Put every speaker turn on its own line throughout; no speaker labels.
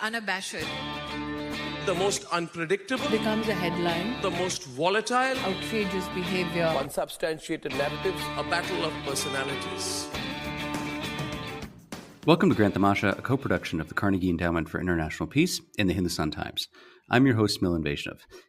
unabashed,
the most unpredictable,
becomes a headline,
the most volatile,
outrageous behavior,
unsubstantiated narratives, a battle of personalities.
Welcome to Grant Tamasha, a co-production of the Carnegie Endowment for International Peace and the Hindustan Times. I'm your host, Milan.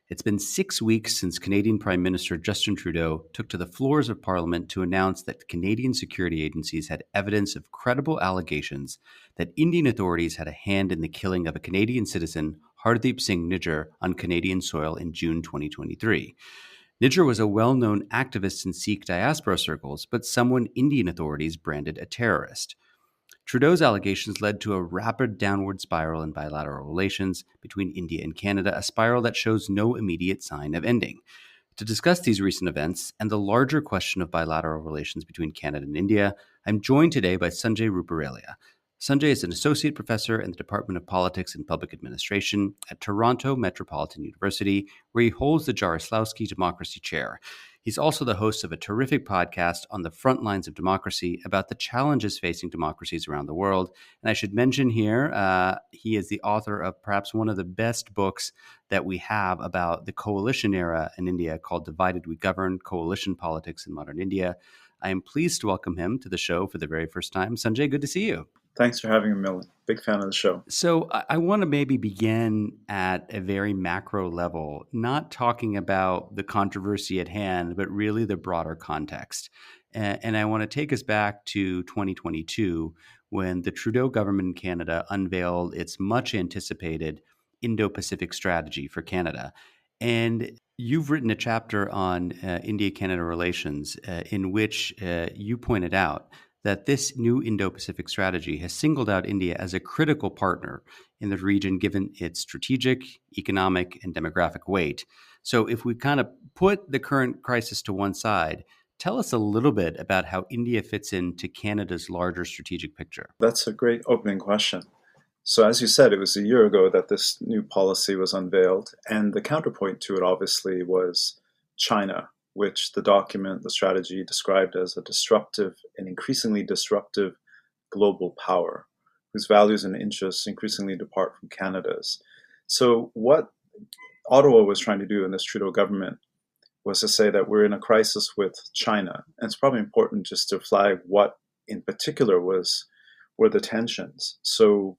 It's been 6 weeks since Canadian Prime Minister Justin Trudeau took to the floors of Parliament to announce that Canadian security agencies had evidence of credible allegations that Indian authorities had a hand in the killing of a Canadian citizen, Hardeep Singh Nijjar, on Canadian soil in June 2023. Nijjar was a well-known activist in Sikh diaspora circles, but someone Indian authorities branded a terrorist. Trudeau's allegations led to a rapid downward spiral in bilateral relations between India and Canada, a spiral that shows no immediate sign of ending. To discuss these recent events and the larger question of bilateral relations between Canada and India, I'm joined today by Sanjay Ruparelia. Sanjay is an associate professor in the Department of Politics and Public Administration at Toronto Metropolitan University, where he holds the Jarislowsky Democracy Chair. He's also the host of a terrific podcast on the Frontlines of Democracy about the challenges facing democracies around the world. And I should mention here, he is the author of perhaps one of the best books that we have about the coalition era in India called Divided We Govern, Coalition Politics in Modern India. I am pleased to welcome him to the show for the very first time. Sanjay, good to see you.
Thanks for having me, Milan. Big fan of the show.
So I want to maybe begin at a very macro level, not talking about the controversy at hand, but really the broader context. And I want to take us back to 2022, when the Trudeau government in Canada unveiled its much anticipated Indo-Pacific strategy for Canada. And you've written a chapter on India-Canada relations in which you pointed out that this new Indo-Pacific strategy has singled out India as a critical partner in the region, given its strategic, economic, and demographic weight. So if we kind of put the current crisis to one side, tell us a little bit about how India fits into Canada's larger strategic picture.
That's a great opening question. So as you said, it was a year ago that this new policy was unveiled, and the counterpoint to it obviously was China, which the strategy described as a disruptive and increasingly disruptive global power, whose values and interests increasingly depart from Canada's. So what Ottawa was trying to do in this Trudeau government was to say that we're in a crisis with China. And it's probably important just to flag what in particular were the tensions. So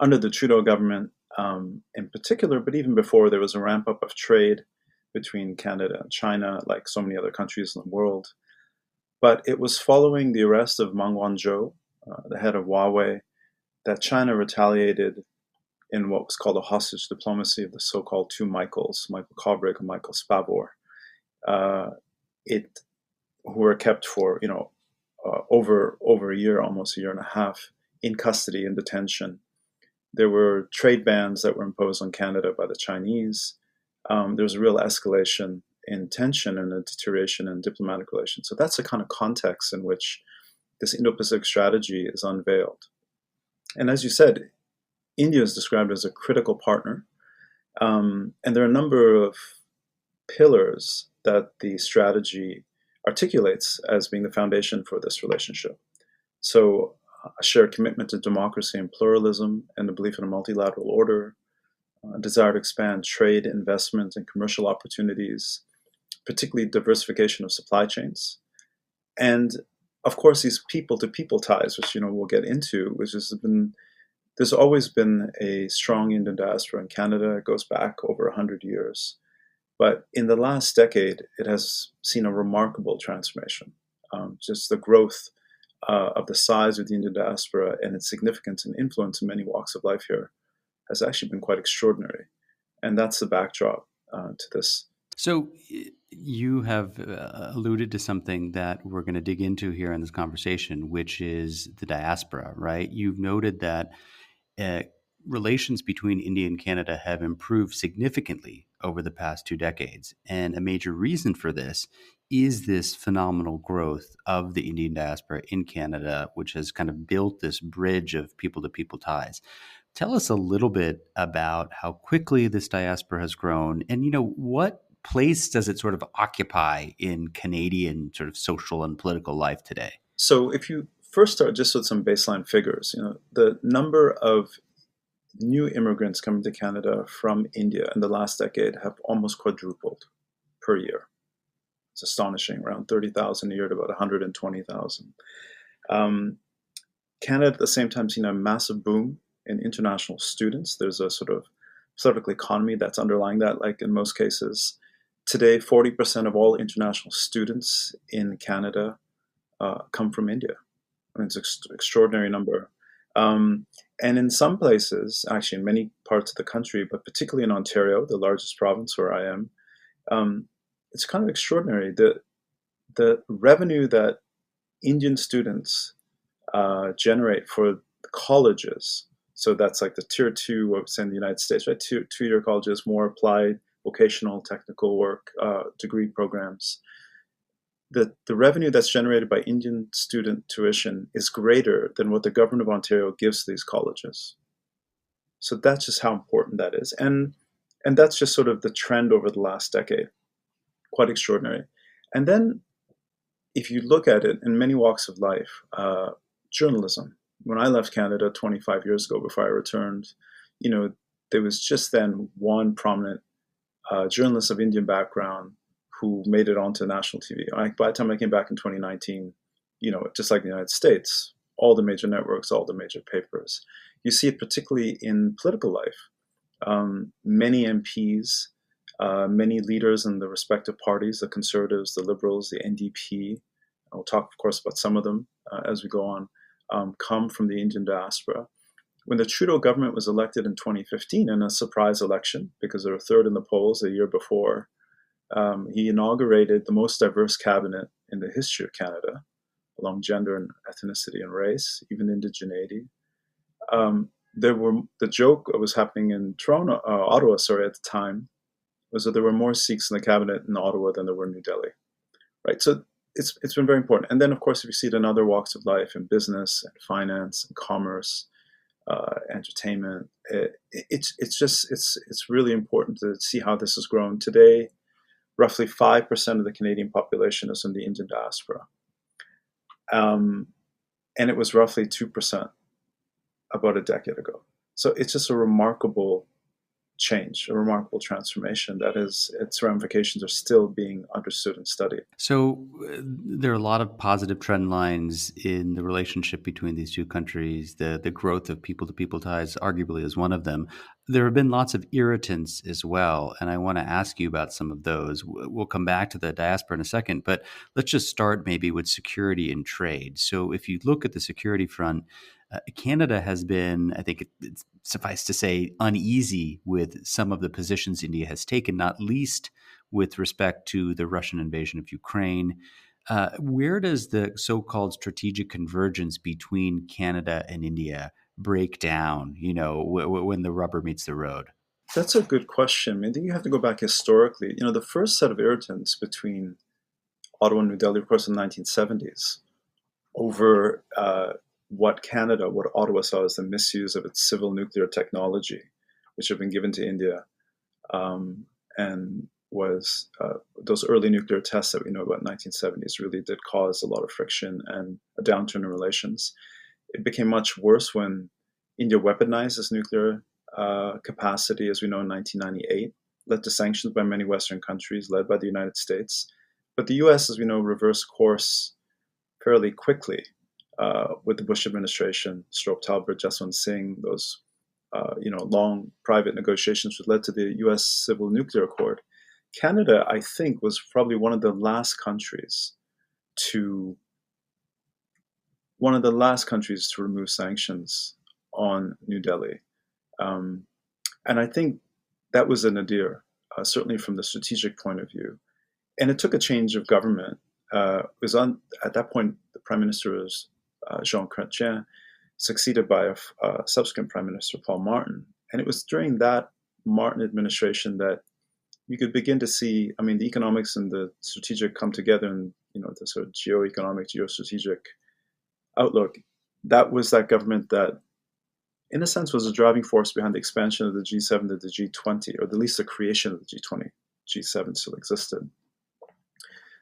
under the Trudeau government in particular, but even before, there was a ramp up of trade between Canada and China, like so many other countries in the world. But it was following the arrest of Meng Wanzhou, the head of Huawei, that China retaliated in what was called a hostage diplomacy of the so-called two Michaels, Michael Kovrig and Michael Spavor, who were kept for over a year, almost a year and a half, in custody, in detention. There were trade bans that were imposed on Canada by the Chinese. There was a real escalation in tension and a deterioration in diplomatic relations. So that's the kind of context in which this Indo-Pacific strategy is unveiled. And as you said, India is described as a critical partner. And there are a number of pillars that the strategy articulates as being the foundation for this relationship. So a shared commitment to democracy and pluralism and the belief in a multilateral order, a desire to expand trade, investment, and commercial opportunities, particularly diversification of supply chains. And of course, these people-to-people ties, which we'll get into, there's always been a strong Indian diaspora in Canada. It goes back over 100 years. But in the last decade, it has seen a remarkable transformation. Just the growth of the size of the Indian diaspora and its significance and influence in many walks of life here has actually been quite extraordinary. And that's the backdrop to this.
So you have alluded to something that we're going to dig into here in this conversation, which is the diaspora, right? You've noted that relations between India and Canada have improved significantly over the past 2 decades. And a major reason for this is this phenomenal growth of the Indian diaspora in Canada, which has kind of built this bridge of people-to-people ties. Tell us a little bit about how quickly this diaspora has grown and, what place does it sort of occupy in Canadian sort of social and political life today?
So if you first start just with some baseline figures, the number of new immigrants coming to Canada from India in the last decade have almost quadrupled per year. It's astonishing, around 30,000 a year to about 120,000. Canada at the same time seen a massive boom in international students. There's a sort of political economy that's underlying that, like in most cases. Today, 40% of all international students in Canada come from India. I mean, it's an extraordinary number. And in some places, actually in many parts of the country, but particularly in Ontario, the largest province where I am, it's kind of extraordinary. The revenue that Indian students generate for colleges, so that's like the tier two of, say, in the United States, right? Two-year colleges, more applied vocational technical work, degree programs. The revenue that's generated by Indian student tuition is greater than what the government of Ontario gives to these colleges. So that's just how important that is. And that's just sort of the trend over the last decade. Quite extraordinary. And then if you look at it in many walks of life, journalism. When I left Canada 25 years ago, before I returned, there was just then one prominent journalist of Indian background who made it onto national TV. By the time I came back in 2019, just like the United States, all the major networks, all the major papers. You see it particularly in political life. Many MPs, many leaders in the respective parties, the Conservatives, the Liberals, the NDP, we'll talk, of course, about some of them as we go on, come from the Indian diaspora. When the Trudeau government was elected in 2015 in a surprise election, because they were third in the polls a year before, he inaugurated the most diverse cabinet in the history of Canada, along gender and ethnicity and race, even indigeneity. The joke that was happening in Ottawa, at the time, was that there were more Sikhs in the cabinet in Ottawa than there were in New Delhi, right? So it's been very important. And then, of course, if you see it in other walks of life, in business and finance and commerce, entertainment, it's really important to see how this has grown. Today, roughly 5% of the Canadian population is in the Indian diaspora. And it was roughly 2% about a decade ago. So it's just a remarkable change, a remarkable transformation that its ramifications are still being understood and studied.
So there are a lot of positive trend lines in the relationship between these two countries. The growth of people-to-people ties arguably is one of them. There have been lots of irritants as well, and I want to ask you about some of those. We'll come back to the diaspora in a second, but let's just start maybe with security and trade. So if you look at the security front, Canada has been, I think it's suffice to say, uneasy with some of the positions India has taken, not least with respect to the Russian invasion of Ukraine. Where does the so-called strategic convergence between Canada and India break down, when the rubber meets the road?
That's a good question. I think you have to go back historically. The first set of irritants between Ottawa and New Delhi, of course, in the 1970s, over what Ottawa saw as the misuse of its civil nuclear technology, which had been given to India, and was those early nuclear tests that we know about 1970s really did cause a lot of friction and a downturn in relations. It became much worse when India weaponized its nuclear capacity, as we know, in 1998, led to sanctions by many Western countries, led by the United States. But the US, as we know, reversed course fairly quickly with the Bush administration, Strobe Talbot, Jaswant Singh, those long private negotiations which led to the US Civil Nuclear Accord. Canada, I think, was probably one of the last countries to remove sanctions on New Delhi. And I think that was a nadir, certainly from the strategic point of view. And it took a change of government. At that point, the Prime Minister was Jean Chrétien, succeeded by a subsequent Prime Minister, Paul Martin. And it was during that Martin administration that you could begin to see, the economics and the strategic come together, and the sort of geo-economic, geostrategic outlook. That was that government that, in a sense, was a driving force behind the expansion of the G7 to the G20, or at least the creation of the G20. G7 still existed.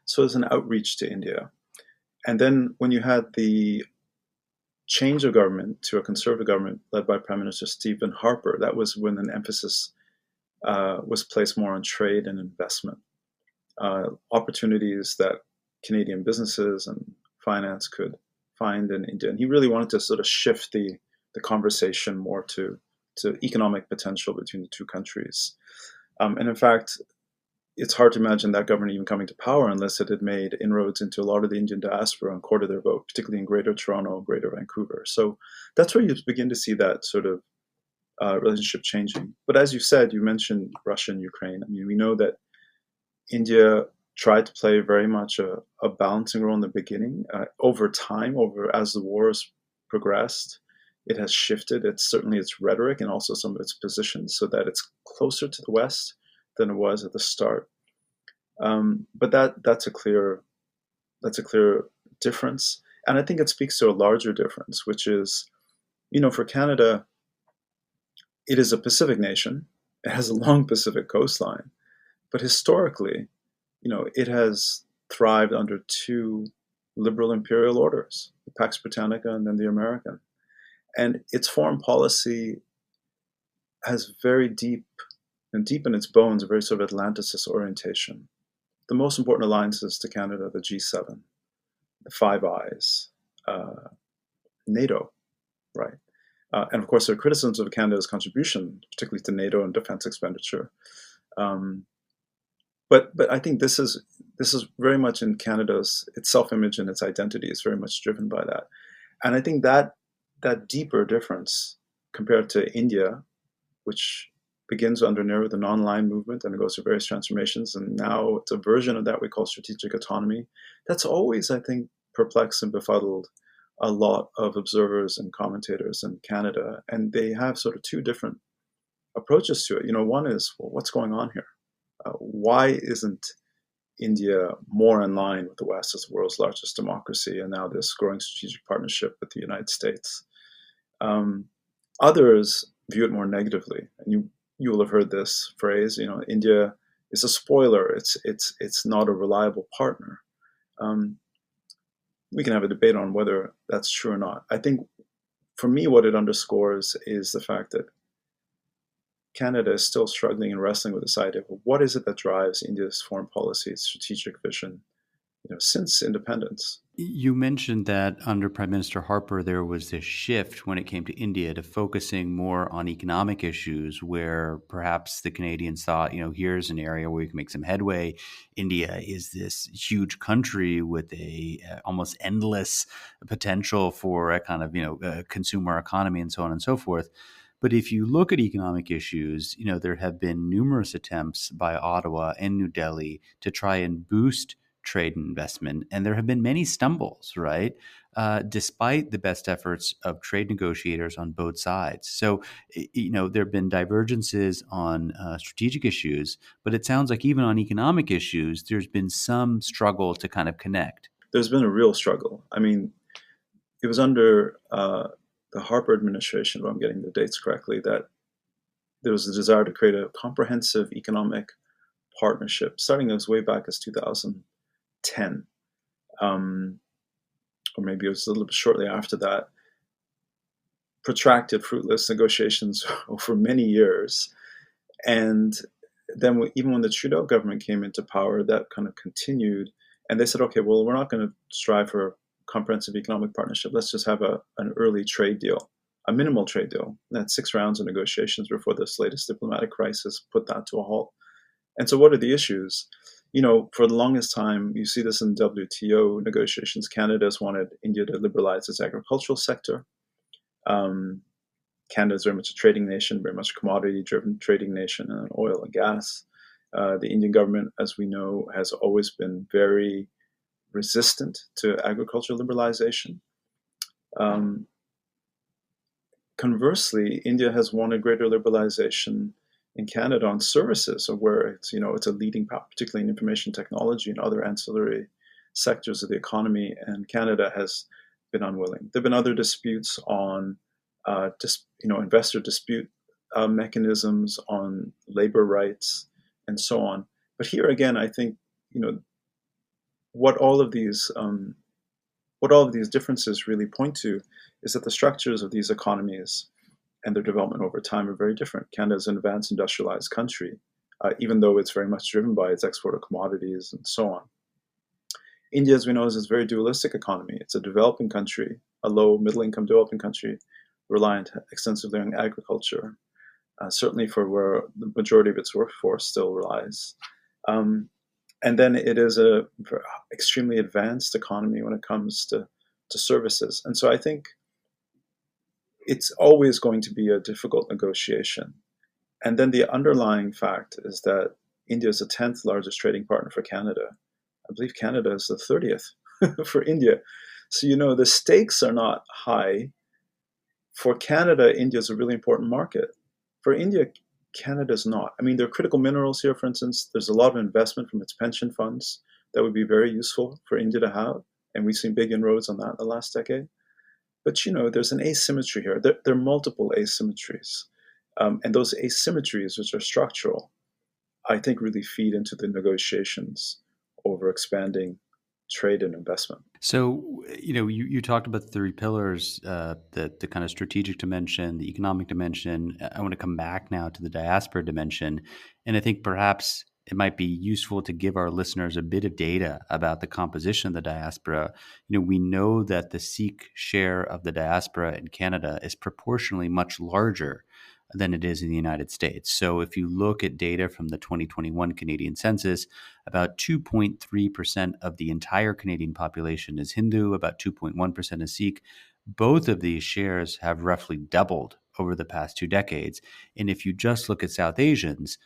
So there's an outreach to India. And then when you had the change of government to a conservative government led by Prime Minister Stephen Harper, that was when an emphasis was placed more on trade and investment, opportunities that Canadian businesses and finance could find in India. And he really wanted to sort of shift the conversation more to economic potential between the two countries. And in fact, it's hard to imagine that government even coming to power unless it had made inroads into a lot of the Indian diaspora and courted their vote, particularly in Greater Toronto, Greater Vancouver. So that's where you begin to see that sort of relationship changing. But as you said, you mentioned Russia and Ukraine. I mean, we know that India tried to play very much a balancing role in the beginning. Over time, as the wars progressed, it has shifted. It's certainly its rhetoric and also some of its positions so that it's closer to the West than it was at the start. But that's a clear difference. And I think it speaks to a larger difference, which is, for Canada, it is a Pacific nation. It has a long Pacific coastline. But historically, it has thrived under two liberal imperial orders, the Pax Britannica and then the American. And its foreign policy has very deep in its bones, a very sort of Atlanticist orientation. The most important alliances to Canada, the G7, the Five Eyes, NATO, right? And of course, there are criticisms of Canada's contribution, particularly to NATO and defense expenditure. But I think this is very much in Canada's, its self-image and its identity is very much driven by that. And I think that deeper difference compared to India, which begins under Nehru, the non-aligned movement, and it goes through various transformations, and now it's a version of that we call strategic autonomy. That's always, I think, perplexed and befuddled a lot of observers and commentators in Canada, and they have sort of two different approaches to it. One is, well, what's going on here? Why isn't India more in line with the West as the world's largest democracy, and now this growing strategic partnership with the United States? Others view it more negatively, and you will have heard this phrase. India is a spoiler. It's not a reliable partner. We can have a debate on whether that's true or not. I think, for me, what it underscores is the fact that Canada is still struggling and wrestling with this idea of what is it that drives India's foreign policy, its strategic vision, since independence.
You mentioned that under Prime Minister Harper, there was this shift when it came to India to focusing more on economic issues, where perhaps the Canadians thought, here's an area where we can make some headway. India is this huge country with a almost endless potential for a kind of, consumer economy and so on and so forth. But if you look at economic issues, there have been numerous attempts by Ottawa and New Delhi to try and boost trade and investment, and there have been many stumbles, right? Despite the best efforts of trade negotiators on both sides. So, there have been divergences on strategic issues, but it sounds like even on economic issues, there's been some struggle to kind of connect.
There's been a real struggle. I mean, it was under the Harper administration, if I'm getting the dates correctly, that there was a desire to create a comprehensive economic partnership, starting as way back as 2010, or maybe it was a little bit shortly after that. Protracted, fruitless negotiations over many years. And then even when the Trudeau government came into power, that kind of continued. And they said, okay, well, we're not going to strive for a comprehensive economic partnership. Let's just have an early trade deal, a minimal trade deal. And that's 6 rounds of negotiations before this latest diplomatic crisis put that to a halt. And so what are the issues? For the longest time, you see this in WTO negotiations. Canada's wanted India to liberalize its agricultural sector. Canada is very much a trading nation, very much a commodity-driven trading nation, and oil and gas. The Indian government, as we know, has always been very resistant to agricultural liberalization. Conversely, India has wanted greater liberalization in Canada on services, where it's a leading power, particularly in information technology and other ancillary sectors of the economy, and Canada has been unwilling. There have been other disputes on investor dispute mechanisms, on labor rights, and so on. But here again, I think what all of these what all of these differences really point to is that the structures of these economies and their development over time are very different. Canada is an advanced industrialized country, even though it's very much driven by its export of commodities and so on. India, as we know, is a very dualistic economy. It's a developing country, a low middle-income developing country, reliant extensively on agriculture, certainly for where the majority of its workforce still relies. And then it is a extremely advanced economy when it comes to services. And so I think it's always going to be a difficult negotiation. And then the underlying fact is that India is the 10th largest trading partner for Canada. I believe Canada is the 30th for India. So, the stakes are not high. For Canada, India is a really important market. For India, Canada is not. I mean, there are critical minerals here, for instance. There's a lot of investment from its pension funds that would be very useful for India to have. And we've seen big inroads on that in the last decade. But, there's an asymmetry here. There are multiple asymmetries. And those asymmetries, which are structural, I think really feed into the negotiations over expanding trade and investment.
So, you talked about the three pillars, the kind of strategic dimension, the economic dimension. I want to come back now to the diaspora dimension. And I think perhaps it might be useful to give our listeners a bit of data about the composition of the diaspora. We know that the Sikh share of the diaspora in Canada is proportionally much larger than it is in the United States. So if you look at data from the 2021 Canadian census, about 2.3% of the entire Canadian population is Hindu, about 2.1% is Sikh. Both of these shares have roughly doubled over the past 2 decades. And if you just look at South Asians,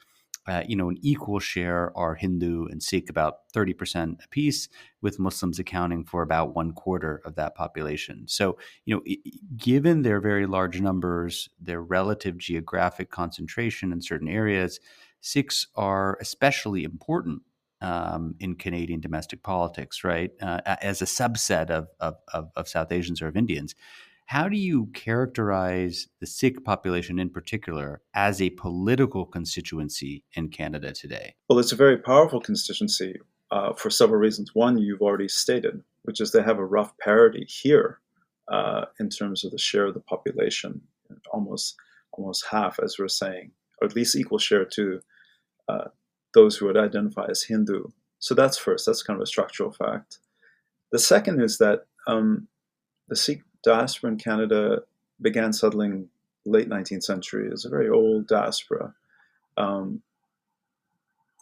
an equal share are Hindu and Sikh, about 30% apiece, with Muslims accounting for about 1/4 of that population. So, given their very large numbers, their relative geographic concentration in certain areas, Sikhs are especially important in Canadian domestic politics, right? As a subset of South Asians or of Indians. How do you characterize the Sikh population in particular as a political constituency in Canada today?
Well, it's a very powerful constituency for several reasons. One, you've already stated, which is they have a rough parity here in terms of the share of the population, almost half, as we're saying, or at least equal share to those who would identify as Hindu. So that's first. That's kind of a structural fact. The second is that the Sikh diaspora in Canada began settling late 19th century. It's a very old diaspora.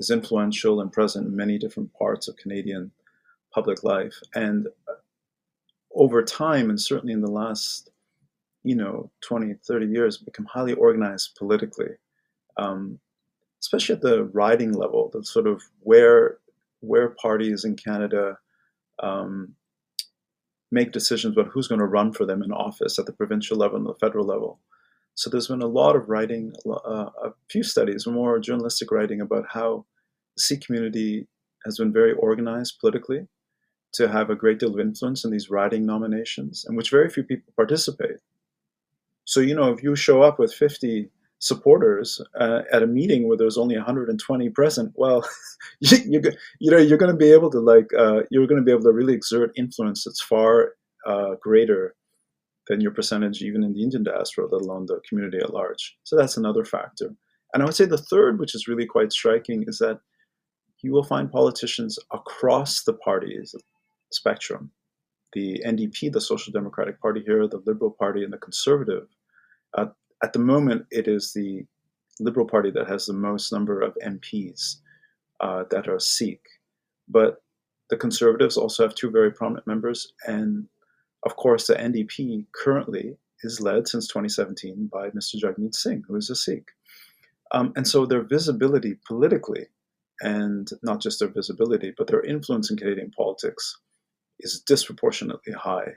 Is influential and present in many different parts of Canadian public life. And over time, and certainly in the last 20, 30 years, become highly organized politically, especially at the riding level, the sort of where parties in Canada make decisions about who's going to run for them in office at the provincial level and the federal level. So there's been a lot of writing, a few studies, more journalistic writing about how the Sikh community has been very organized politically to have a great deal of influence in these riding nominations, in which very few people participate. So, if you show up with 50 supporters at a meeting where there's only 120 present, well, you're going to be able to you're going to be able to really exert influence that's far greater than your percentage even in the Indian diaspora, let alone the community at large. So that's another factor. And I would say the third, which is really quite striking, is that you will find politicians across the parties spectrum, the NDP, the Social Democratic Party here, the Liberal Party, and the Conservative. At the moment, it is the Liberal Party that has the most number of MPs that are Sikh. But the Conservatives also have two very prominent members. And of course, the NDP currently is led since 2017 by Mr. Jagmeet Singh, who is a Sikh. And so their visibility politically, and not just their visibility, but their influence in Canadian politics is disproportionately high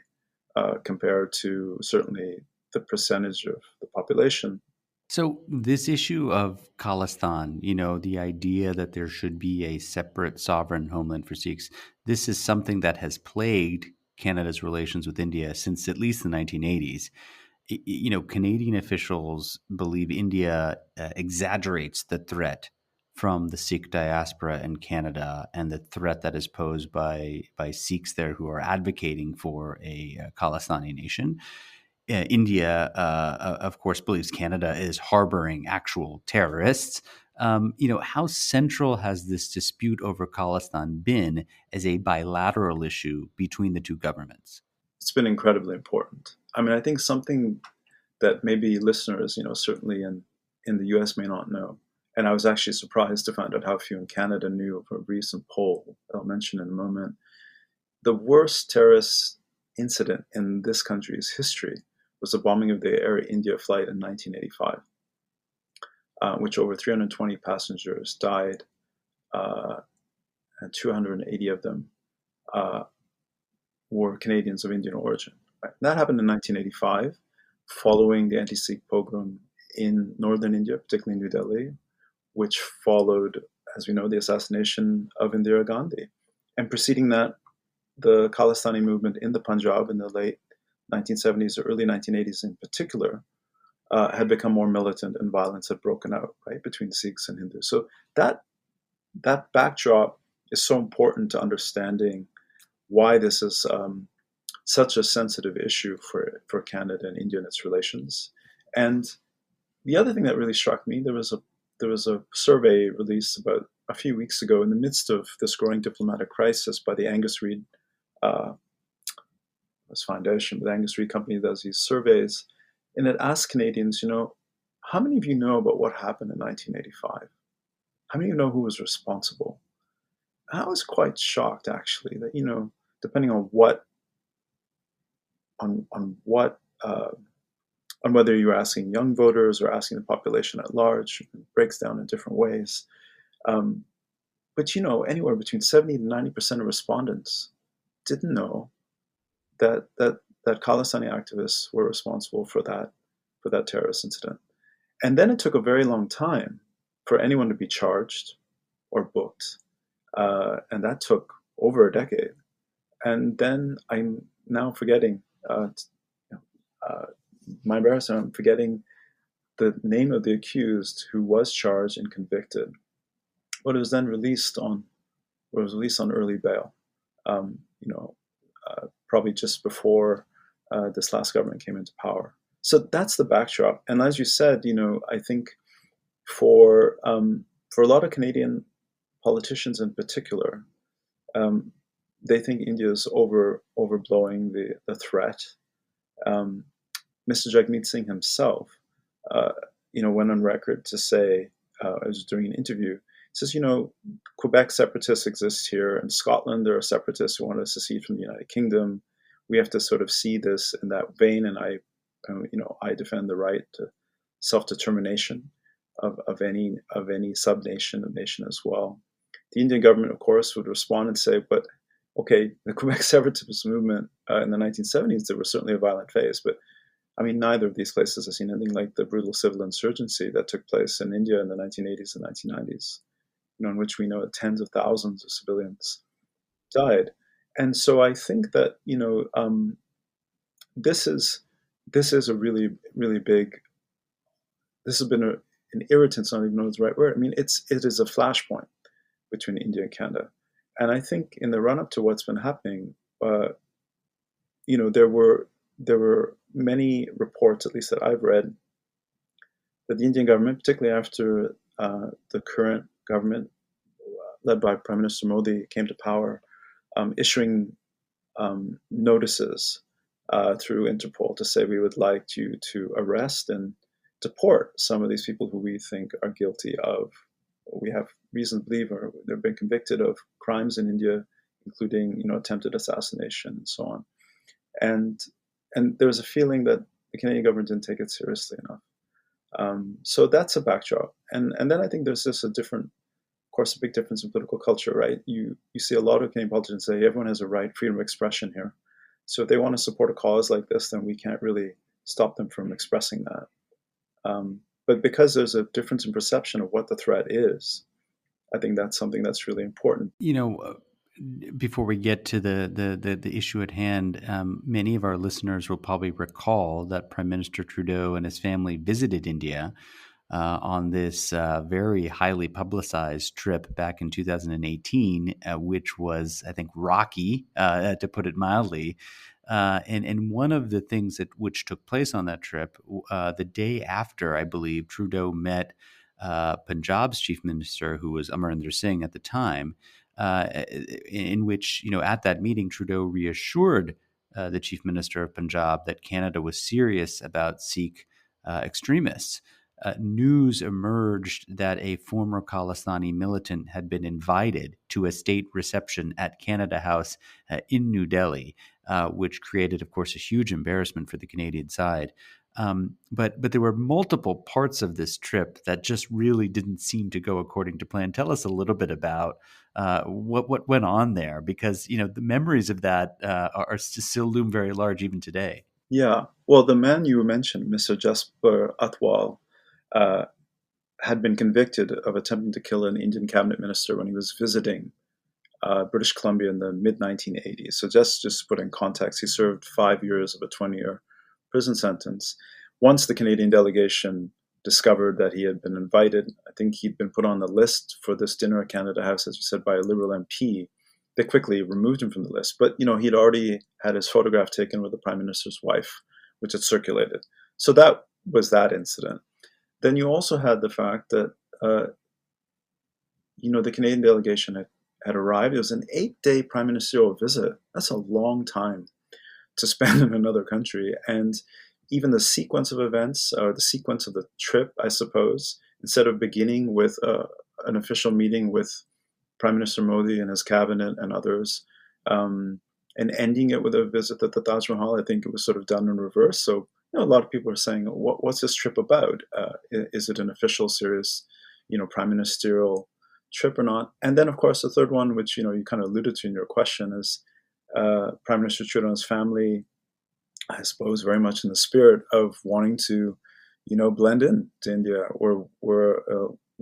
compared to certainly the percentage of the population.
So this issue of Khalistan, the idea that there should be a separate sovereign homeland for Sikhs, this is something that has plagued Canada's relations with India since at least the 1980s. Canadian officials believe India exaggerates the threat from the Sikh diaspora in Canada and the threat that is posed by Sikhs there who are advocating for a Khalistani nation. India, of course, believes Canada is harboring actual terrorists. How central has this dispute over Khalistan been as a bilateral issue between the two governments?
It's been incredibly important. I mean, I think something that maybe listeners, certainly in the US may not know. And I was actually surprised to find out how few in Canada knew of a recent poll that I'll mention in a moment. The worst terrorist incident in this country's history was the bombing of the Air India flight in 1985, which over 320 passengers died, and 280 of them were Canadians of Indian origin. Right? That happened in 1985, following the anti-Sikh pogrom in northern India, particularly in New Delhi, which followed, as we know, the assassination of Indira Gandhi. And preceding that, the Khalistani movement in the Punjab in the late 1970s or early 1980s in particular had become more militant, and violence had broken out, right, between Sikhs and Hindus. So that backdrop is so important to understanding why this is such a sensitive issue for Canada and India and its relations. And the other thing that really struck me, there was a survey released about a few weeks ago in the midst of this growing diplomatic crisis by the Angus Reid Foundation, the Angus Reid Company does these surveys, and it asks Canadians, how many of you know about what happened in 1985? How many of you know who was responsible? And I was quite shocked, actually, that, depending on whether you're asking young voters or asking the population at large, it breaks down in different ways. But anywhere between 70 to 90% of respondents didn't know that Khalistani activists were responsible for that terrorist incident. And then it took a very long time for anyone to be charged or booked, and that took over a decade. And then I'm now forgetting, my embarrassment, I'm forgetting the name of the accused who was charged and convicted, but it was then released on early bail. Probably just before this last government came into power. So that's the backdrop. And as you said, I think for a lot of Canadian politicians in particular, they think India is overblowing the threat. Mr. Jagmeet Singh himself, went on record to say, I was doing an interview, says, Quebec separatists exist here. In Scotland, there are separatists who want to secede from the United Kingdom. We have to sort of see this in that vein, and I defend the right to self-determination of any sub-nation, a nation as well. The Indian government, of course, would respond and say, but okay, the Quebec separatist movement in the 1970s, there was certainly a violent phase, but I mean, neither of these places has seen anything like the brutal civil insurgency that took place in India in the 1980s and 1990s. In which we know that tens of thousands of civilians died. And so I think that, this is a really, really big, this has been an irritant, so I don't even know the right word. I mean, it is a flashpoint between India and Canada. And I think in the run-up to what's been happening, there were many reports, at least that I've read, that the Indian government, particularly after the current government, led by Prime Minister Modi, came to power, issuing notices through Interpol to say we would like you to arrest and deport some of these people who we think are guilty of, we have reason to believe, or they've been convicted of crimes in India, including attempted assassination and so on. And there was a feeling that the Canadian government didn't take it seriously enough. So that's a backdrop. And then I think there's just a big difference in political culture, right? You see a lot of Canadian politicians say everyone has a right, freedom of expression here. So if they want to support a cause like this, then we can't really stop them from expressing that. But because there's a difference in perception of what the threat is, I think that's something that's really important.
Before we get to the issue at hand, many of our listeners will probably recall that Prime Minister Trudeau and his family visited India on this very highly publicized trip back in 2018, which was, I think, rocky, to put it mildly. And one of the things which took place on that trip, the day after, I believe, Trudeau met Punjab's chief minister, who was Amarinder Singh at the time, in which, at that meeting, Trudeau reassured the chief minister of Punjab that Canada was serious about Sikh extremists. News emerged that a former Khalistani militant had been invited to a state reception at Canada House in New Delhi, which created, of course, a huge embarrassment for the Canadian side. But there were multiple parts of this trip that just really didn't seem to go according to plan. Tell us a little bit about what went on there, because the memories of that are still loom very large even today.
Yeah, well, the man you mentioned, Mr. Jasper Atwal, had been convicted of attempting to kill an Indian cabinet minister when he was visiting British Columbia in the mid-1980s. So just to put in context, he served 5 years of a 20-year prison sentence. Once the Canadian delegation discovered that he had been invited, I think he'd been put on the list for this dinner at Canada House, as you said, by a Liberal MP. They quickly removed him from the list. But, he'd already had his photograph taken with the Prime Minister's wife, which had circulated. So that was that incident. Then you also had the fact that, the Canadian delegation had arrived. It was an 8-day prime ministerial visit. That's a long time to spend in another country. And even the sequence of events, or the sequence of the trip, I suppose, instead of beginning with an official meeting with Prime Minister Modi and his cabinet and others, and ending it with a visit at the Taj Mahal, I think it was sort of done in reverse. So a lot of people are saying, what's this trip about? Is it an official, serious, prime ministerial trip or not? And then, of course, the third one, which, you kind of alluded to in your question, is Prime Minister Trudeau and his family, I suppose, very much in the spirit of wanting to, blend in to India. We're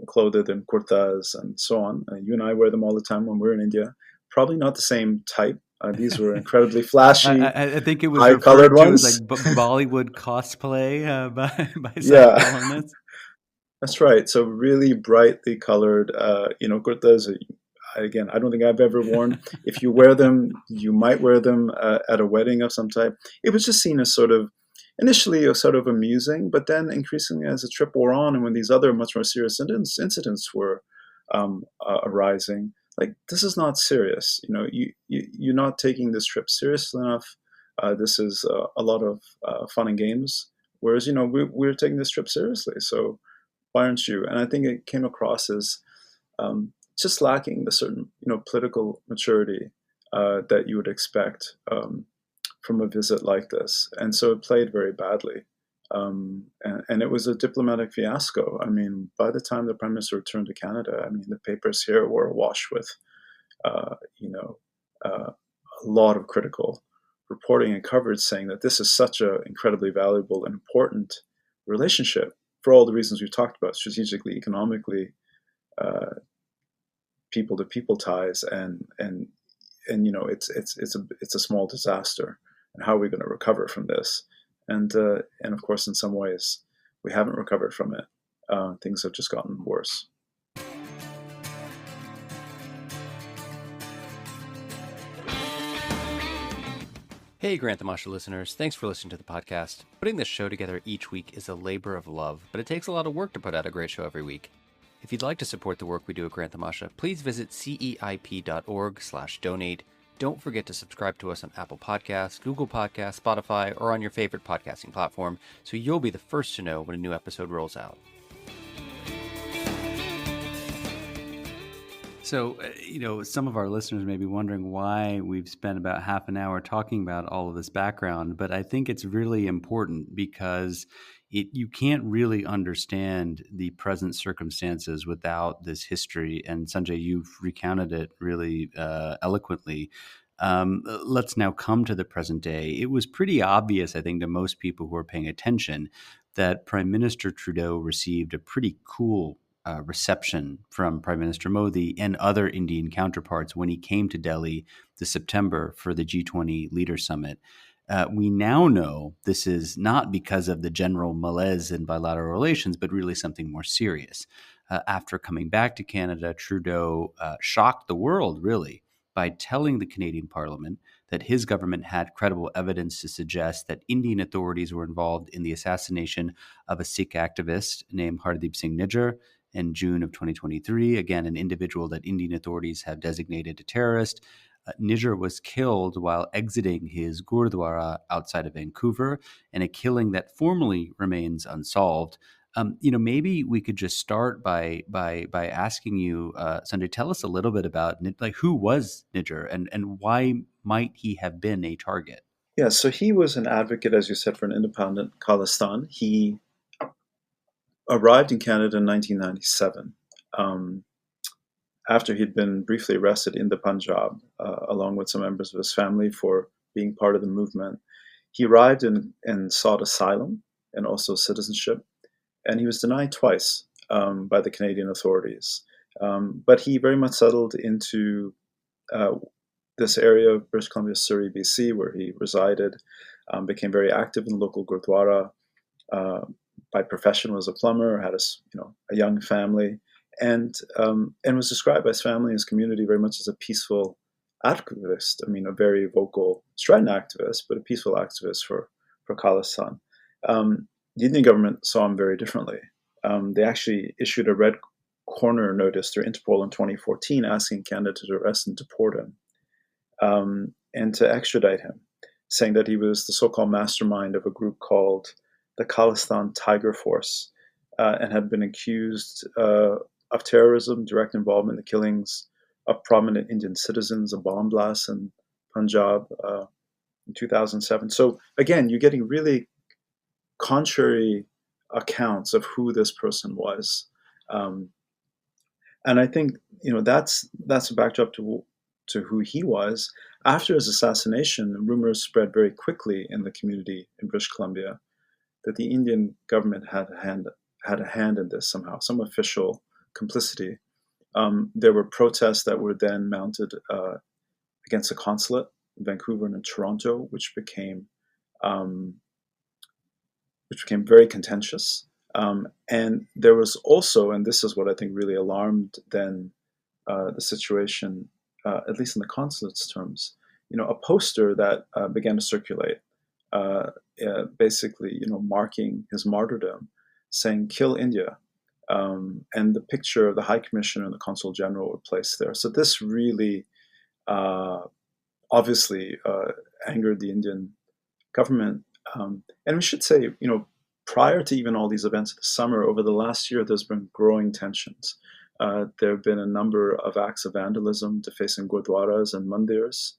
clothed in kurtas and so on. You and I wear them all the time when we're in India. Probably not the same type. These were incredibly flashy.
I think it was
high-colored
referred to
ones.
as like Bollywood cosplay by some
Yeah.
columnists.
That's right. So really brightly colored, kurtas. Again, I don't think I've ever worn. If you wear them, you might wear them at a wedding of some type. It was just seen as initially sort of amusing, but then increasingly as the trip wore on, and when these other much more serious incidents were arising, like, this is not serious. You're not taking this trip seriously enough. This is a lot of fun and games, whereas we're taking this trip seriously. So why aren't you? And I think it came across as just lacking the certain political maturity that you would expect from a visit like this. And so it played very badly. And it was a diplomatic fiasco. I mean, by the time the Prime Minister returned to Canada, the papers here were awash with, a lot of critical reporting and coverage saying that this is such an incredibly valuable and important relationship for all the reasons we've talked about, strategically, economically, people-to-people ties, and it's a small disaster. And how are we going to recover from this? And of course, in some ways, we haven't recovered from it. Things have just gotten worse.
Hey, Grant Tamasha listeners, thanks for listening to the podcast. Putting this show together each week is a labor of love, but it takes a lot of work to put out a great show every week. If you'd like to support the work we do at Grant Tamasha, please visit ceip.org/donate. Don't forget to subscribe to us on Apple Podcasts, Google Podcasts, Spotify, or on your favorite podcasting platform, so you'll be the first to know when a new episode rolls out. So, some of our listeners may be wondering why we've spent about half an hour talking about all of this background, but I think it's really important because you can't really understand the present circumstances without this history. And Sanjay, you've recounted it really eloquently. Let's now come to the present day. It was pretty obvious, I think, to most people who are paying attention that Prime Minister Trudeau received a pretty cool reception from Prime Minister Modi and other Indian counterparts when he came to Delhi this September for the G20 Leader Summit. We now know this is not because of the general malaise in bilateral relations, but really something more serious. After coming back to Canada, Trudeau shocked the world, really, by telling the Canadian Parliament that his government had credible evidence to suggest that Indian authorities were involved in the assassination of a Sikh activist named Hardeep Singh Nijjar in June of 2023. Again, an individual that Indian authorities have designated a terrorist. Ninder was killed while exiting his Gurdwara outside of Vancouver, in a killing that formally remains unsolved. Maybe we could just start by asking you, Sanjay, tell us a little bit about who was Ninder and why might he have been a target?
Yeah, so he was an advocate, as you said, for an independent Khalistan. He arrived in Canada in 1997. After he'd been briefly arrested in the Punjab, along with some members of his family for being part of the movement. He arrived and sought asylum and also citizenship, and he was denied twice by the Canadian authorities. But he very much settled into this area of British Columbia, Surrey, BC, where he resided, became very active in local Gurdwara. By profession was a plumber, had a young family, and was described by his family and his community very much as a peaceful activist. I mean, a very vocal, strident activist, but a peaceful activist for Khalistan. The Indian government saw him very differently. They actually issued a red corner notice through Interpol in 2014 asking Canada to arrest and deport him and to extradite him, saying that he was the so-called mastermind of a group called the Khalistan Tiger Force and had been accused of terrorism, direct involvement in the killings of prominent Indian citizens, a bomb blast in Punjab in 2007. So again, you're getting really contrary accounts of who this person was. And I think that's a backdrop to who he was. After his assassination, rumors spread very quickly in the community in British Columbia that the Indian government had a hand in this somehow, some official complicity. There were protests that were then mounted against the consulate in Vancouver and in Toronto, which became very contentious. And there was also, and this is what I think really alarmed then the situation, at least in the consulate's terms, a poster that began to circulate, basically, marking his martyrdom, saying "Kill India," and the picture of the High Commissioner and the Consul General were placed there. So this really, obviously, angered the Indian government. And we should say, prior to even all these events of the summer, over the last year, there's been growing tensions. There have been a number of acts of vandalism defacing gurdwaras and mandirs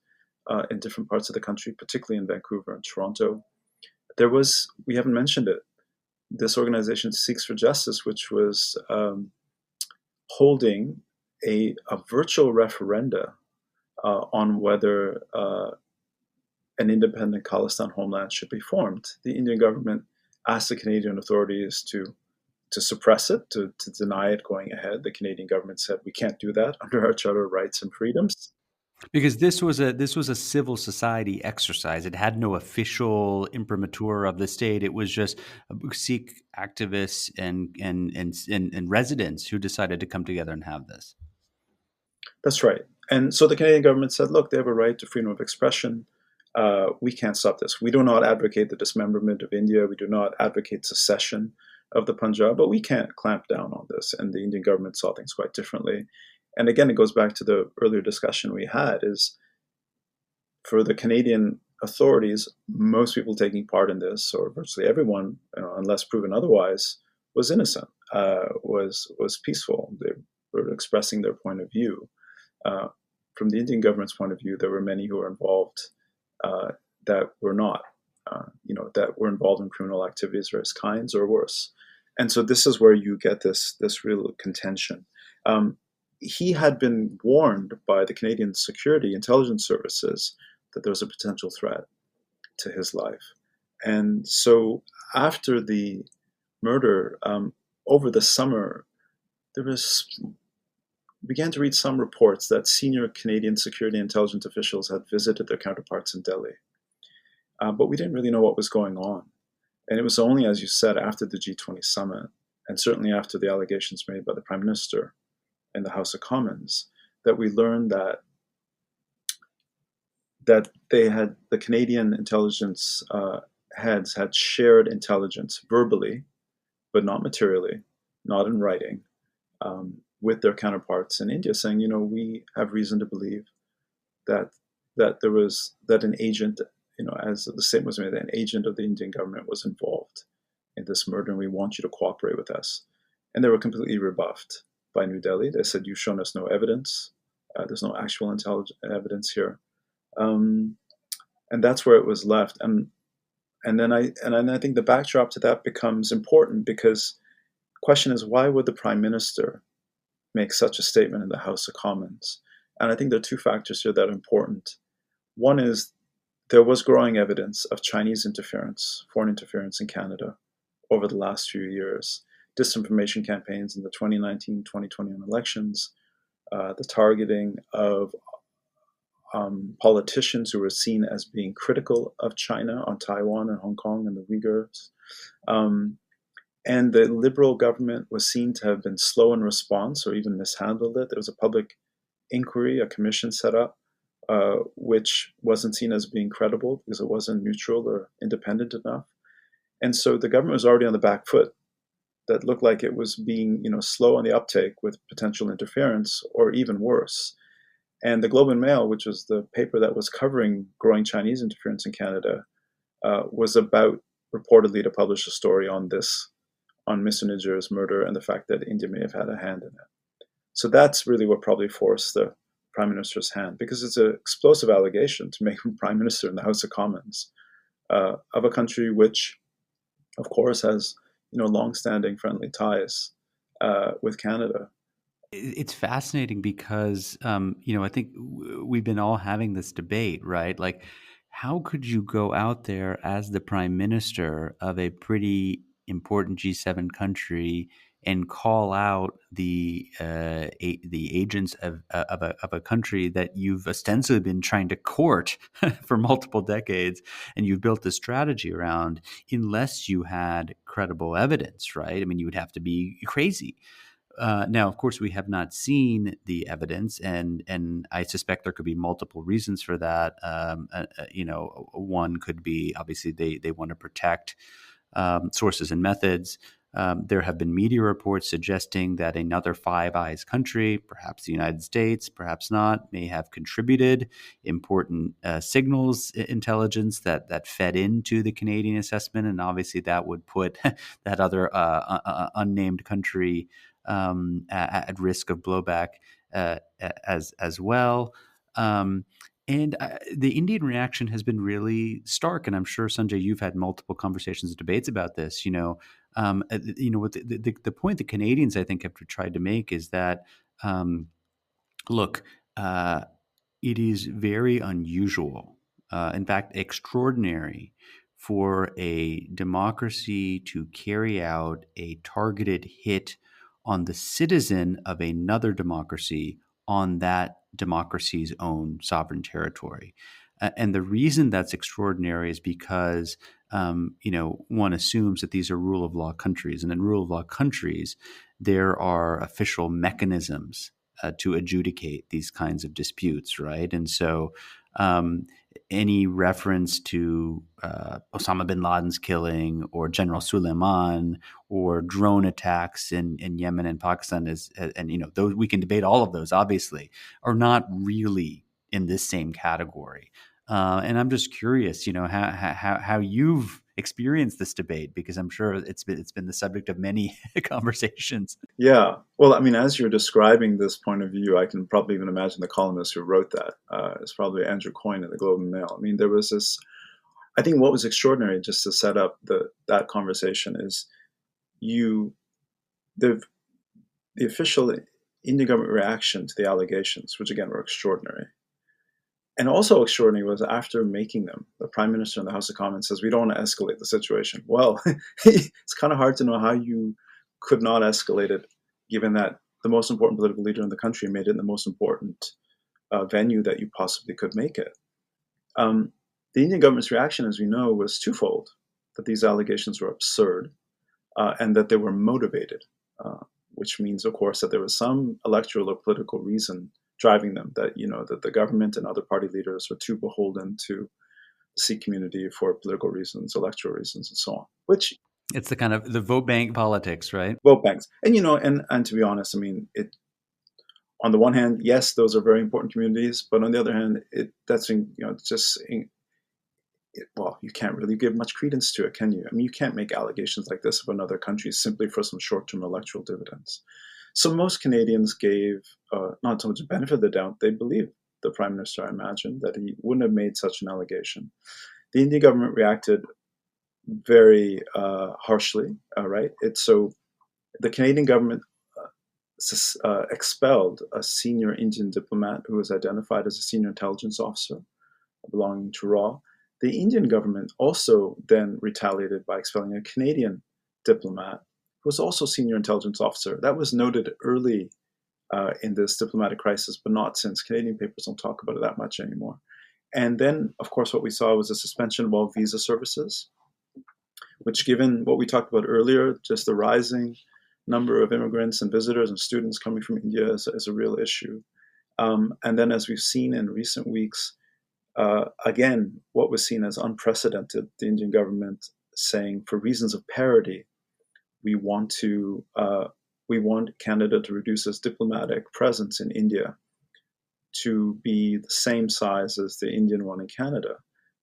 in different parts of the country, particularly in Vancouver and Toronto. There was, we haven't mentioned it, this organization Sikhs for Justice, which was holding a virtual referenda on whether an independent Khalistan homeland should be formed. The Indian government asked the Canadian authorities to suppress it, to deny it going ahead. The Canadian government said, we can't do that under our Charter of Rights and Freedoms.
Because this was a civil society exercise. It had no official imprimatur of the state. It was just Sikh activists and residents who decided to come together and have this.
That's right. And so the Canadian government said, look, they have a right to freedom of expression. We can't stop this. We do not advocate the dismemberment of India. We do not advocate secession of the Punjab, but we can't clamp down on this. And the Indian government saw things quite differently. And again, it goes back to the earlier discussion we had, is for the Canadian authorities, most people taking part in this, or virtually everyone, unless proven otherwise, was innocent, was peaceful. They were expressing their point of view. From the Indian government's point of view, there were many who were involved that were not, that were involved in criminal activities of various kinds or worse. And so this is where you get this real contention. He had been warned by the Canadian Security Intelligence Services that there was a potential threat to his life. And so after the murder, over the summer, began to read some reports that senior Canadian security intelligence officials had visited their counterparts in Delhi. but we didn't really know what was going on. And it was only, as you said, after the G20 summit, and certainly after the allegations made by the Prime Minister in the House of Commons, that we learned that the Canadian intelligence heads had shared intelligence verbally, but not materially, not in writing, with their counterparts in India, saying, we have reason to believe that an agent, as the statement was made, that an agent of the Indian government was involved in this murder, and we want you to cooperate with us. And they were completely rebuffed by New Delhi. They said, you've shown us no evidence. There's no actual evidence here. And that's where it was left. And then I think the backdrop to that becomes important, because the question is, why would the Prime Minister make such a statement in the House of Commons? And I think there are two factors here that are important. One is there was growing evidence of Chinese interference, foreign interference in Canada over the last few years. Disinformation campaigns in the 2019-2021 elections, the targeting of politicians who were seen as being critical of China on Taiwan and Hong Kong and the Uyghurs. And the Liberal government was seen to have been slow in response or even mishandled it. There was a public inquiry, a commission set up, which wasn't seen as being credible because it wasn't neutral or independent enough. And so the government was already on the back foot. That looked like it was being, slow on the uptake with potential interference, or even worse. And the Globe and Mail, which was the paper that was covering growing Chinese interference in Canada, was about reportedly to publish a story on Mr. Nijjar's murder and the fact that India may have had a hand in it. So that's really what probably forced the Prime Minister's hand, because it's an explosive allegation to make him Prime Minister in the House of Commons of a country which, of course, has long-standing friendly ties with Canada.
It's fascinating because, I think we've been all having this debate, right? Like, how could you go out there as the Prime Minister of a pretty important G7 country and call out the agents of a country that you've ostensibly been trying to court for multiple decades, and you've built a strategy around, unless you had credible evidence, right? I mean, you would have to be crazy. Now, of course, we have not seen the evidence, and I suspect there could be multiple reasons for that. One could be, obviously they want to protect sources and methods. There have been media reports suggesting that another Five Eyes country, perhaps the United States, perhaps not, may have contributed important signals intelligence that fed into the Canadian assessment, and obviously that would put that other unnamed country at risk of blowback as well. And the Indian reaction has been really stark, and I'm sure, Sanjay, you've had multiple conversations and debates about this. What the point the Canadians, I think, have tried to make is that, look, it is very unusual, in fact, extraordinary, for a democracy to carry out a targeted hit on the citizen of another democracy on that democracy's own sovereign territory. And the reason that's extraordinary is because, one assumes that these are rule of law countries. And in rule of law countries, there are official mechanisms to adjudicate these kinds of disputes, right? And so any reference to Osama bin Laden's killing, or General Suleiman, or drone attacks in Yemen and Pakistan those, we can debate all of those, obviously, are not really in this same category. And I'm just curious, how you've experienced this debate, because I'm sure it's been the subject of many conversations.
Yeah. Well, I mean, as you're describing this point of view, I can probably even imagine the columnist who wrote that. It's probably Andrew Coyne at the Globe and Mail. I mean, there was this, I think what was extraordinary, just to set up that conversation, is the official Indian government reaction to the allegations, which again were extraordinary. And also extraordinary was, after making them, the Prime Minister in the House of Commons says, we don't want to escalate the situation. Well, it's kind of hard to know how you could not escalate it, given that the most important political leader in the country made it in the most important venue that you possibly could make it. The Indian government's reaction, as we know, was twofold: that these allegations were absurd, and that they were motivated, which means, of course, that there was some electoral or political reason driving them. That the government and other party leaders were too beholden to the Sikh community for political reasons, electoral reasons, and so on. Which
it's the kind of the vote bank politics, right?
vote banks, and to be honest, it. On the one hand, yes, those are very important communities, but on the other hand, you can't really give much credence to it, can you? You can't make allegations like this of another country simply for some short-term electoral dividends. So most Canadians gave not so much benefit of the doubt. They believed the Prime Minister, I imagine, that he wouldn't have made such an allegation. The Indian government reacted very harshly, right? So the Canadian government expelled a senior Indian diplomat who was identified as a senior intelligence officer belonging to RAW. The Indian government also then retaliated by expelling a Canadian diplomat who was also senior intelligence officer. That was noted early in this diplomatic crisis, but not since. Canadian papers don't talk about it that much anymore. And then, of course, what we saw was a suspension of all visa services, which, given what we talked about earlier, just the rising number of immigrants and visitors and students coming from India is a real issue. And then, as we've seen in recent weeks, again, what was seen as unprecedented, the Indian government saying, for reasons of parity, we want Canada to reduce its diplomatic presence in India to be the same size as the Indian one in Canada.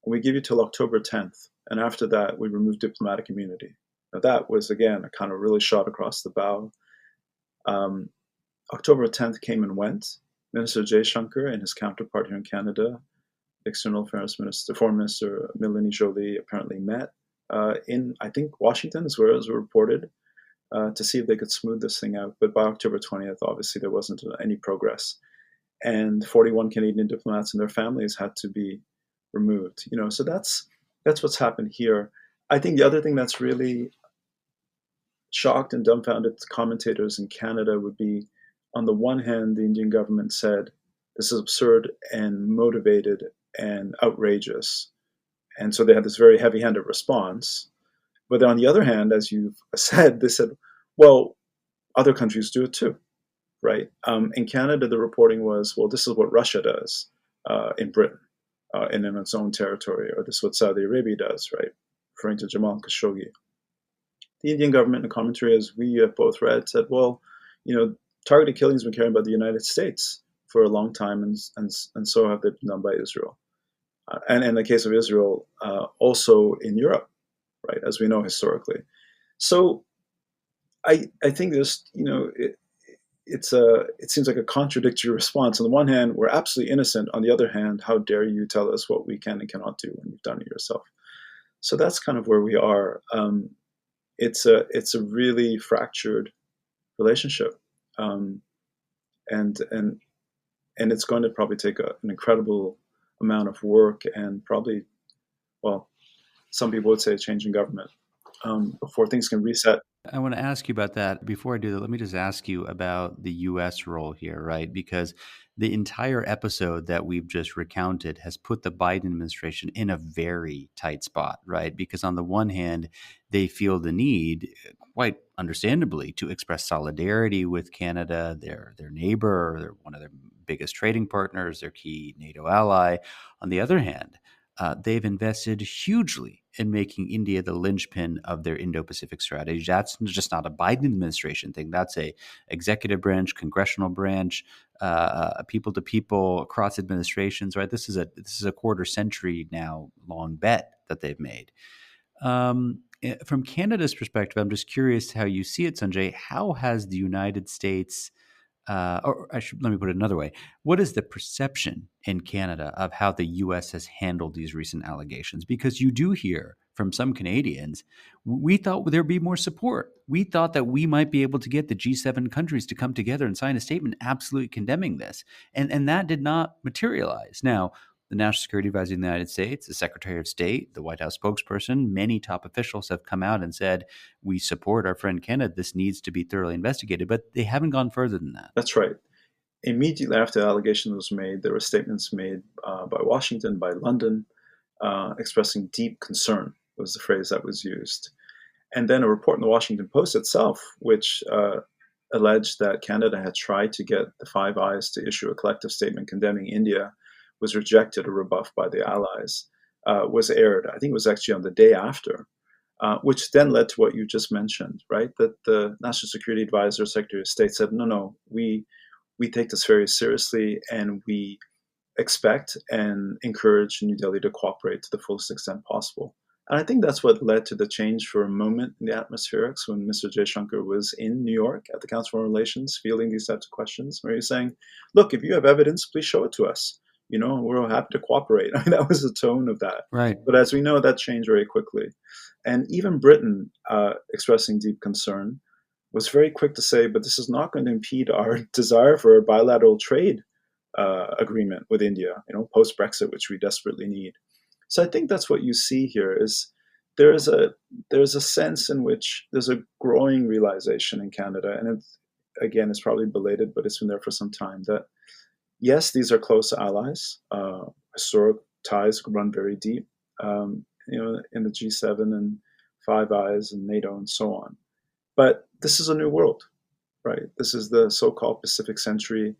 And we give you till October 10th. And after that, we remove diplomatic immunity. Now, that was, again, a kind of really shot across the bow. October 10th came and went. Minister Jaishankar and his counterpart here in Canada, External Affairs Minister, Foreign Minister Melanie Joly, apparently met in, I think, Washington, is where it was reported, to see if they could smooth this thing out. But by October 20th, obviously, there wasn't any progress. And 41 Canadian diplomats and their families had to be removed. So that's what's happened here. I think the other thing that's really shocked and dumbfounded commentators in Canada would be, on the one hand, the Indian government said, this is absurd and motivated and outrageous. And so they had this very heavy-handed response. But then on the other hand, as you've said, they said, well, other countries do it too, right? In Canada, the reporting was, well, this is what Russia does in Britain and in its own territory, or this is what Saudi Arabia does, right? Referring to Jamal Khashoggi. The Indian government, in a commentary, as we have both read, said, well, targeted killings have been carried out by the United States for a long time, and so have they been done by Israel. And in the case of Israel, also in Europe, right, as we know historically. So I think there's, it seems like a contradictory response. On the one hand, we're absolutely innocent. On the other hand, how dare you tell us what we can and cannot do when you've done it yourself? So that's kind of where we are. It's a really fractured relationship, and it's going to probably take an incredible amount of work and probably, well, some people would say a change in government before things can reset.
I want to ask you about that. Before I do that, let me just ask you about the U.S. role here, right? Because the entire episode that we've just recounted has put the Biden administration in a very tight spot, right? Because on the one hand, they feel the need, quite understandably, to express solidarity with Canada, their neighbor, they're one of their biggest trading partners, their key NATO ally. On the other hand, they've invested hugely in making India the linchpin of their Indo-Pacific strategy. That's just not a Biden administration thing. That's a executive branch, congressional branch, people to people across administrations. Right? This is a quarter century now long bet that they've made. From Canada's perspective, I'm just curious how you see it, Sanjay. How has the United States let me put it another way. What is the perception in Canada of how the U.S. has handled these recent allegations? Because you do hear from some Canadians, we thought there'd be more support. We thought that we might be able to get the G7 countries to come together and sign a statement absolutely condemning this. And that did not materialize. Now, the National Security Advisor of the United States, the Secretary of State, the White House spokesperson, many top officials have come out and said, we support our friend Canada. This needs to be thoroughly investigated, but they haven't gone further than that.
That's right. Immediately after the allegation was made, there were statements made by Washington, by London, expressing deep concern was the phrase that was used. And then a report in the Washington Post itself, which alleged that Canada had tried to get the Five Eyes to issue a collective statement condemning India, was rejected or rebuffed by the Allies, was aired. I think it was actually on the day after, which then led to what you just mentioned, right? That the National Security Advisor, Secretary of State said, no, we take this very seriously, and we expect and encourage New Delhi to cooperate to the fullest extent possible. And I think that's what led to the change for a moment in the atmospherics when Mr. Jaishankar was in New York at the Council on Foreign Relations fielding these types of questions, where he's saying, look, if you have evidence, please show it to us. We're happy to cooperate. I mean, that was the tone of that.
Right.
But as we know, that changed very quickly. And even Britain, expressing deep concern, was very quick to say, but this is not going to impede our desire for a bilateral trade agreement with India, post-Brexit, which we desperately need. So I think that's what you see here is there's a sense in which there's a growing realization in Canada, and it's probably belated, but it's been there for some time, that yes, these are close allies. Historic ties run very deep, in the G7 and Five Eyes and NATO and so on. But this is a new world, right? This is the so-called Pacific century.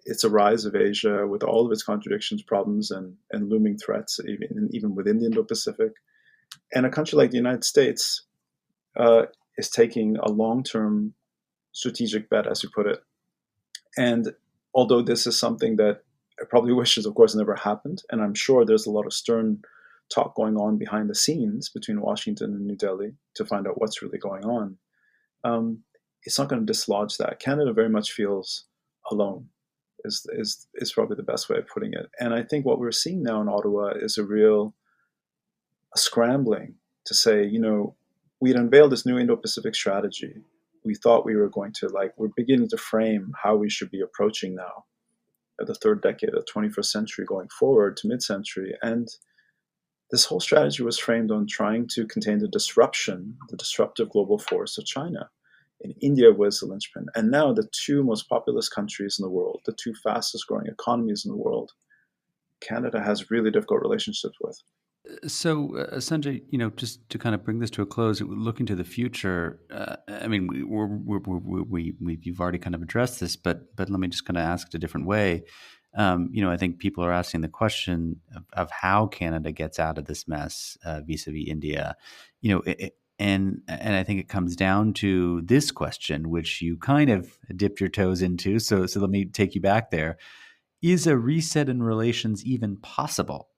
It's a rise of Asia with all of its contradictions, problems, and looming threats, even within the Indo-Pacific. And a country like the United States is taking a long-term strategic bet, as you put it. And although this is something that I probably wishes, of course, never happened, and I'm sure there's a lot of stern talk going on behind the scenes between Washington and New Delhi to find out what's really going on, it's not going to dislodge that. Canada very much feels alone, is probably the best way of putting it. And I think what we're seeing now in Ottawa is a real scrambling to say, we'd unveiled this new Indo-Pacific strategy. We thought we were going to, we're beginning to frame how we should be approaching now the third decade of the 21st century going forward to mid-century. And this whole strategy was framed on trying to contain the disruptive global force of China. And India was the linchpin. And now the two most populous countries in the world, the two fastest growing economies in the world, Canada has really difficult relationships with.
So, Sanjay, just to kind of bring this to a close, looking to the future, I mean, you've already kind of addressed this, but let me just kind of ask it a different way. I think people are asking the question of how Canada gets out of this mess vis-a-vis India, and I think it comes down to this question, which you kind of dipped your toes into. So let me take you back there. Is a reset in relations even possible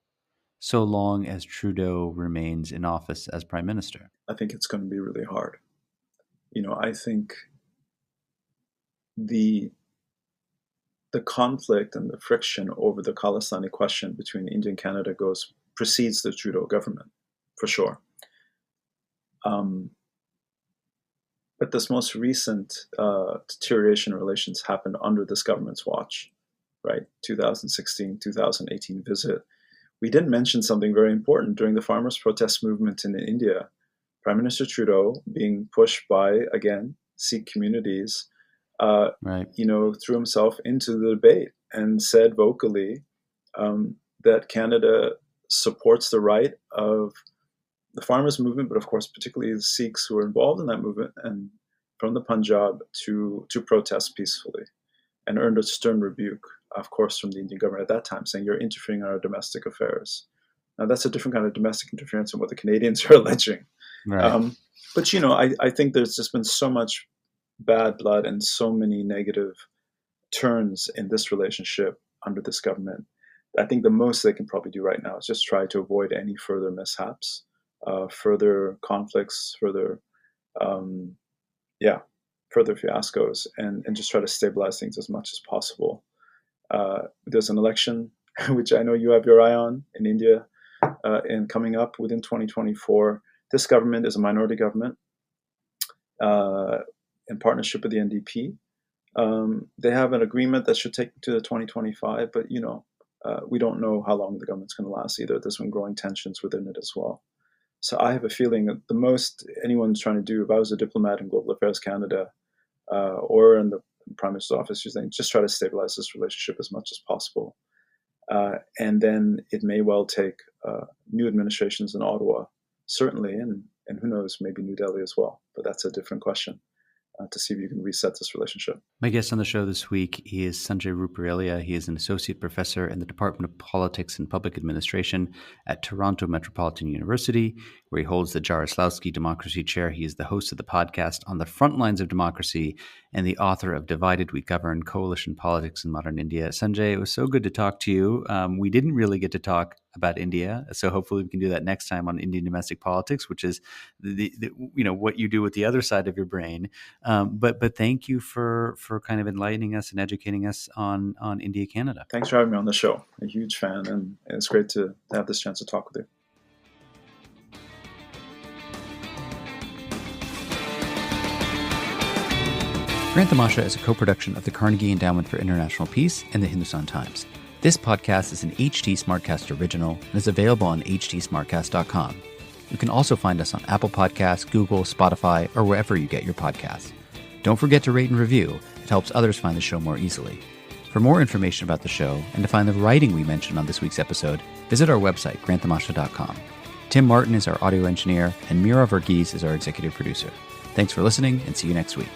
so long as Trudeau remains in office as prime minister?
I think it's going to be really hard. I think the conflict and the friction over the Khalistani question between India and Canada precedes the Trudeau government, for sure. But this most recent deterioration in relations happened under this government's watch, right? 2016, 2018 visit. We didn't mention something very important during the farmers' protest movement in India. Prime Minister Trudeau, being pushed by, again, Sikh communities, threw himself into the debate and said vocally that Canada supports the right of the farmers' movement, but of course, particularly the Sikhs who were involved in that movement and from the Punjab to protest peacefully, and earned a stern rebuke, of course, from the Indian government at that time, saying you're interfering in our domestic affairs. Now, that's a different kind of domestic interference than what the Canadians are alleging.
Right.
But, I think there's just been so much bad blood and so many negative turns in this relationship under this government. I think the most they can probably do right now is just try to avoid any further mishaps, further conflicts, further fiascos, and just try to stabilize things as much as possible. There's an election, which I know you have your eye on in India, and coming up within 2024. This government is a minority government in partnership with the NDP. They have an agreement that should take to 2025, but we don't know how long the government's going to last either. There's been growing tensions within it as well. So I have a feeling that the most anyone's trying to do, if I was a diplomat in Global Affairs Canada or in the Prime Minister's office, you're saying just try to stabilize this relationship as much as possible. And then it may well take new administrations in Ottawa, certainly, and who knows, maybe New Delhi as well. But that's a different question, to see if you can reset this relationship.
My guest on the show this week is Sanjay Ruparelia. He is an associate professor in the Department of Politics and Public Administration at Toronto Metropolitan University, where he holds the Jarislowsky Democracy Chair. He is the host of the podcast On the Frontlines of Democracy and the author of Divided We Govern, Coalition Politics in Modern India. Sanjay, it was so good to talk to you. We didn't really get to talk about India, so hopefully we can do that next time on Indian domestic politics, which is the what you do with the other side of your brain. But thank you for kind of enlightening us and educating us on India, Canada. Thanks
for having me on the show. I'm a huge fan, and it's great to have this chance to talk with you.
Grant Tamasha is a co-production of the Carnegie Endowment for International Peace and the Hindustan Times. This podcast is an HT Smartcast original and is available on htsmartcast.com. You can also find us on Apple Podcasts, Google, Spotify, or wherever you get your podcasts. Don't forget to rate and review. It helps others find the show more easily. For more information about the show and to find the writing we mentioned on this week's episode, visit our website, granttamasha.com. Tim Martin is our audio engineer, and Mira Verghese is our executive producer. Thanks for listening, and see you next week.